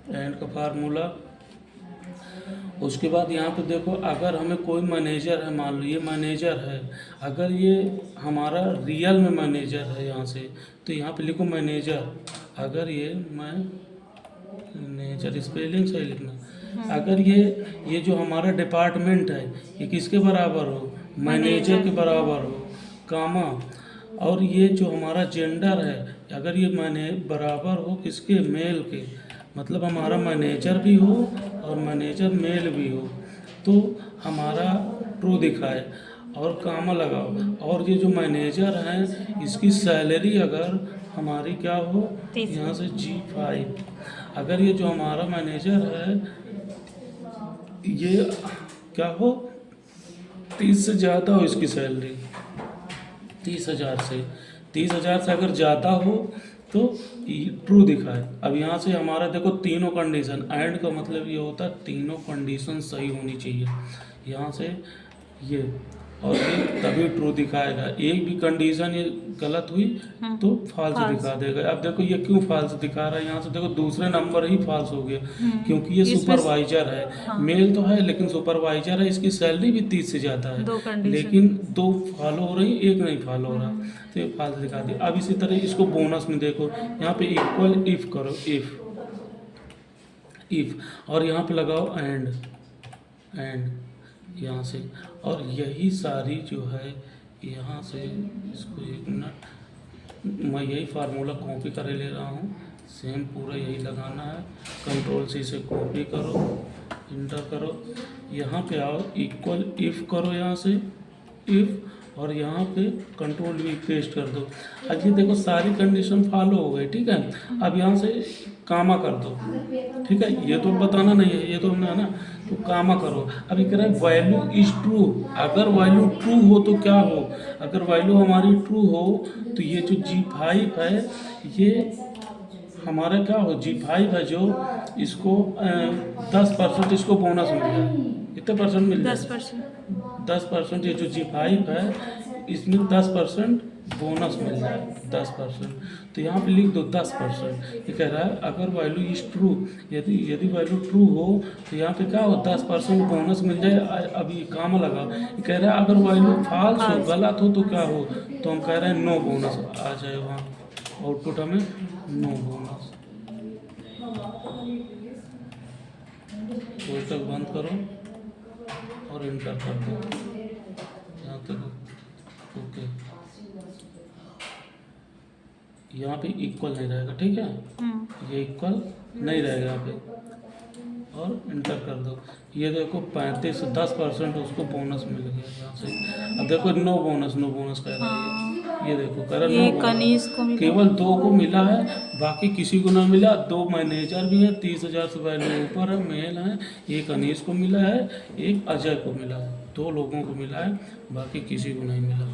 And का formula. उसके बाद यहाँ पे देखो, अगर हमें कोई मैनेजर है, मान लो ये मैनेजर है, अगर ये हमारा रियल में मैनेजर है यहाँ से, तो यहाँ पे लिखो मैनेजर। अगर ये मैनेजर स्पेलिंग सही लिखना। अगर ये जो हमारा डिपार्टमेंट है ये किसके बराबर हो, मैनेजर के बराबर हो, कामा। और ये जो हमारा जेंडर है, अगर ये बराबर हो किसके, मेल के, मतलब हमारा मैनेजर भी हो और मैनेजर मेल भी हो, तो हमारा ट्रू दिखाए और कामा लगाओ। और ये जो मैनेजर हैं इसकी सैलरी अगर हमारी क्या हो, यहाँ से G5। अगर ये जो हमारा मैनेजर है ये क्या हो, 30 से ज़्यादा हो इसकी सैलरी, 30,000 से अगर ज़्यादा हो तो ट्रू दिखाए। अब यहाँ से हमारा देखो तीनों कंडीशन, एंड का मतलब ये होता है तीनों कंडीशन सही होनी चाहिए यहाँ से ये, और ये तभी ट्रू दिखाएगा। एक भी कंडीशन ये गलत हुई तो फॉल्स दिखा देगा। अब देखो ये क्यों फॉल्स दिखा रहा है, यहाँ से देखो दूसरे नंबर ही फॉल्स हो गया, क्योंकि ये सुपरवाइजर है, मेल तो है लेकिन सुपरवाइजर है, इसकी सैलरी भी 30 से ज़्यादा है, लेकिन 2 फॉलो हो रही, 1 नहीं फॉलो हो रहा, तो ये फॉल्स दिखा दिया। अब इसी तरह इसको बोनस में देखो, यहाँ पे इक्वल इफ करो, इफ और यहाँ पे लगाओ एंड यहाँ से, और यही सारी जो है यहाँ से, इसको 1 मिनट, मैं यही फार्मूला कॉपी करे ले रहा हूँ, सेम पूरा यही लगाना है। Ctrl+C से कॉपी करो, इंटर करो, यहाँ पे आओ, इक्वल इफ करो यहाँ से, इफ, और यहाँ पे Ctrl+V पेस्ट कर दो। अब ये देखो सारी कंडीशन फॉलो हो गई, ठीक है। अब यहाँ से कामा कर दो, ठीक है, ये तो बताना नहीं है, ये तो हमने है ना, तो कामा करो। अब ये कह रहा है वैल्यू इज ट्रू, अगर वैल्यू ट्रू हो तो क्या हो, अगर वैल्यू हमारी ट्रू हो तो ये जो G5 है ये हमारा क्या हो, G5 है जो, इसको 10% इसको बोनस मिल जाए, कितने परसेंट मिल जाए, 10%। ये जो G5 है इसमें 10% बोनस मिल जाए, 10%। तो यहाँ पे लिख दो 10%। ये कह रहा है अगर वैल्यू इज ट्रू, यदि वैल्यू ट्रू हो तो यहाँ पे क्या हो, 10% बोनस मिल जाए। अभी काम लगा, ये कह रहा है अगर वैल्यू फॉल्स हो, गलत हो तो क्या हो, तो हम कह रहे हैं नो बोनस आ जाए, वहाँ आउटपुट हमें नो बोनस। कोष्टक बंद करो और इंटर कर दो, यहाँ तक ओके। यहाँ पे इक्वल नहीं रहेगा, ठीक है, ये इक्वल नहीं रहेगा यहाँ पे, और इंटर कर दो। ये देखो 35 10% उसको बोनस मिल गया यहाँ से। अब देखो नो बोनस कह रहा है, ये देखो कह रहा नो बोनस, केवल 2 को मिला है, बाकी किसी को ना मिला। 2 मैनेजर भी है, 30,000 से वैल्यू ऊपर है, मेल है, एक अनीश को मिला है, एक अजय को मिला है, 2 लोगों को मिला है, बाकी किसी को नहीं मिला।